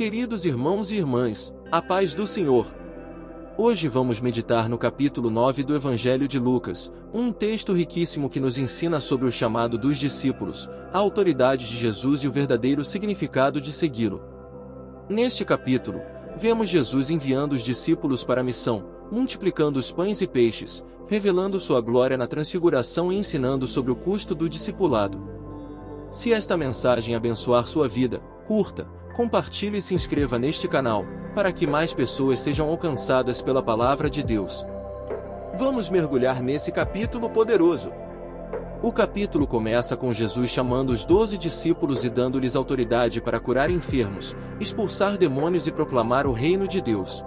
Queridos irmãos e irmãs, a paz do Senhor. Hoje vamos meditar no capítulo 9 do Evangelho de Lucas, um texto riquíssimo que nos ensina sobre o chamado dos discípulos, a autoridade de Jesus e o verdadeiro significado de segui-lo. Neste capítulo, vemos Jesus enviando os discípulos para a missão, multiplicando os pães e peixes, revelando sua glória na transfiguração e ensinando sobre o custo do discipulado. Se esta mensagem abençoar sua vida, curta, compartilhe e se inscreva neste canal, para que mais pessoas sejam alcançadas pela palavra de Deus. Vamos mergulhar nesse capítulo poderoso. O capítulo começa com Jesus chamando os 12 discípulos e dando-lhes autoridade para curar enfermos, expulsar demônios e proclamar o reino de Deus.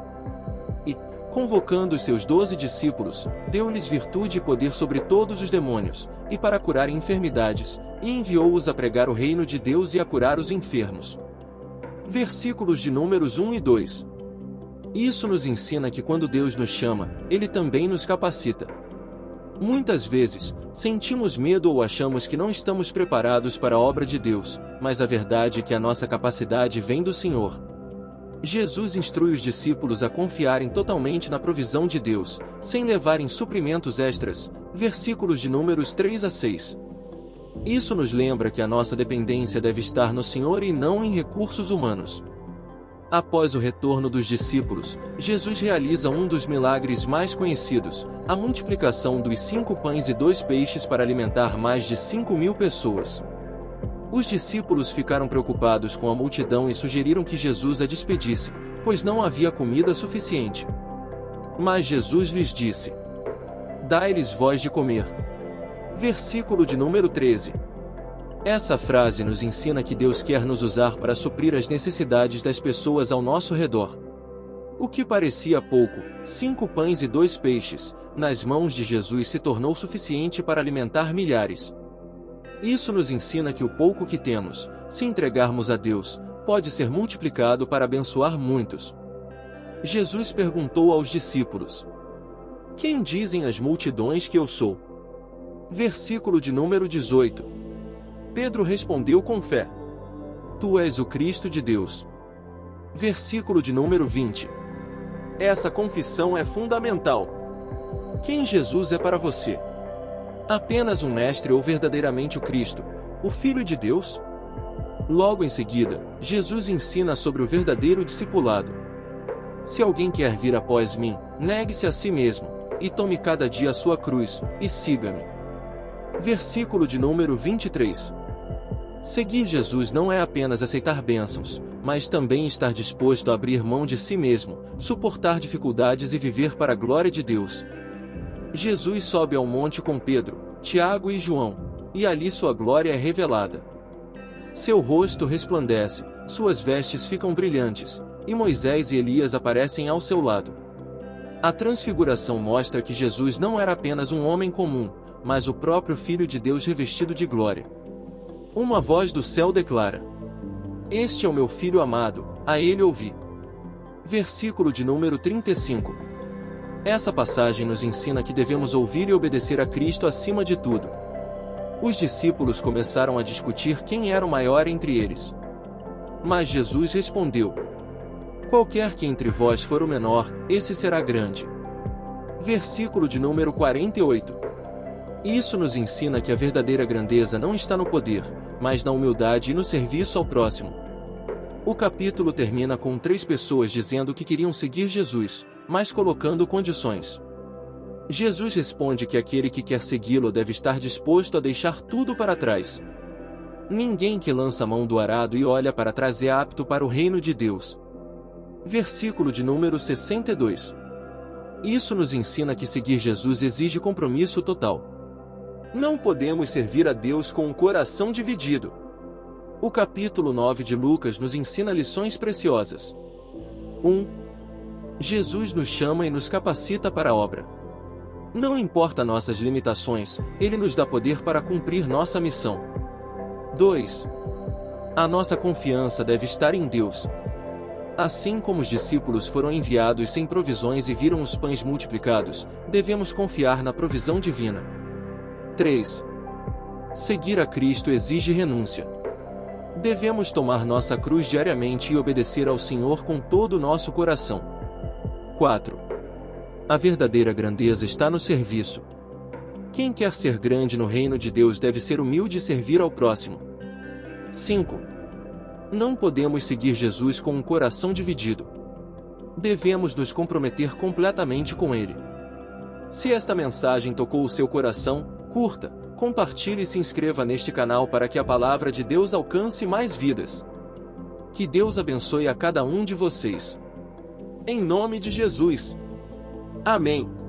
E, convocando os seus 12 discípulos, deu-lhes virtude e poder sobre todos os demônios, e para curar enfermidades, e enviou-os a pregar o reino de Deus e a curar os enfermos. Versículos de números 1 e 2. Isso nos ensina que quando Deus nos chama, Ele também nos capacita. Muitas vezes, sentimos medo ou achamos que não estamos preparados para a obra de Deus, mas a verdade é que a nossa capacidade vem do Senhor. Jesus instrui os discípulos a confiarem totalmente na provisão de Deus, sem levarem suprimentos extras, versículos de números 3 a 6. Isso nos lembra que a nossa dependência deve estar no Senhor e não em recursos humanos. Após o retorno dos discípulos, Jesus realiza um dos milagres mais conhecidos, a multiplicação dos 5 pães e 2 peixes para alimentar mais de 5.000 pessoas. Os discípulos ficaram preocupados com a multidão e sugeriram que Jesus a despedisse, pois não havia comida suficiente. Mas Jesus lhes disse: "Dai-lhes vós de comer." Versículo de número 13. Essa frase nos ensina que Deus quer nos usar para suprir as necessidades das pessoas ao nosso redor. O que parecia pouco, 5 pães e 2 peixes, nas mãos de Jesus se tornou suficiente para alimentar milhares. Isso nos ensina que o pouco que temos, se entregarmos a Deus, pode ser multiplicado para abençoar muitos. Jesus perguntou aos discípulos: "Quem dizem as multidões que eu sou?" Versículo de número 18. Pedro respondeu com fé: "Tu és o Cristo de Deus." Versículo de número 20. Essa confissão é fundamental. Quem Jesus é para você? Apenas um mestre ou verdadeiramente o Cristo, o Filho de Deus? Logo em seguida, Jesus ensina sobre o verdadeiro discipulado. "Se alguém quer vir após mim, negue-se a si mesmo, e tome cada dia a sua cruz, e siga-me." Versículo de número 23. Seguir Jesus não é apenas aceitar bênçãos, mas também estar disposto a abrir mão de si mesmo, suportar dificuldades e viver para a glória de Deus. Jesus sobe ao monte com Pedro, Tiago e João, e ali sua glória é revelada. Seu rosto resplandece, suas vestes ficam brilhantes, e Moisés e Elias aparecem ao seu lado. A transfiguração mostra que Jesus não era apenas um homem comum, mas o próprio Filho de Deus revestido de glória. Uma voz do céu declara: "Este é o meu Filho amado, a ele ouvi." Versículo de número 35. Essa passagem nos ensina que devemos ouvir e obedecer a Cristo acima de tudo. Os discípulos começaram a discutir quem era o maior entre eles. Mas Jesus respondeu: "Qualquer que entre vós for o menor, esse será grande." Versículo de número 48. Isso nos ensina que a verdadeira grandeza não está no poder, mas na humildade e no serviço ao próximo. O capítulo termina com 3 pessoas dizendo que queriam seguir Jesus, mas colocando condições. Jesus responde que aquele que quer segui-lo deve estar disposto a deixar tudo para trás. Ninguém que lança a mão do arado e olha para trás é apto para o reino de Deus. Versículo de número 62. Isso nos ensina que seguir Jesus exige compromisso total. Não podemos servir a Deus com um coração dividido. O capítulo 9 de Lucas nos ensina lições preciosas. 1. Jesus nos chama e nos capacita para a obra. Não importa nossas limitações, Ele nos dá poder para cumprir nossa missão. 2. A nossa confiança deve estar em Deus. Assim como os discípulos foram enviados sem provisões e viram os pães multiplicados, devemos confiar na provisão divina. 3. Seguir a Cristo exige renúncia. Devemos tomar nossa cruz diariamente e obedecer ao Senhor com todo o nosso coração. 4. A verdadeira grandeza está no serviço. Quem quer ser grande no reino de Deus deve ser humilde e servir ao próximo. 5. Não podemos seguir Jesus com um coração dividido. Devemos nos comprometer completamente com Ele. Se esta mensagem tocou o seu coração, curta, compartilhe e se inscreva neste canal para que a palavra de Deus alcance mais vidas. Que Deus abençoe a cada um de vocês. Em nome de Jesus. Amém.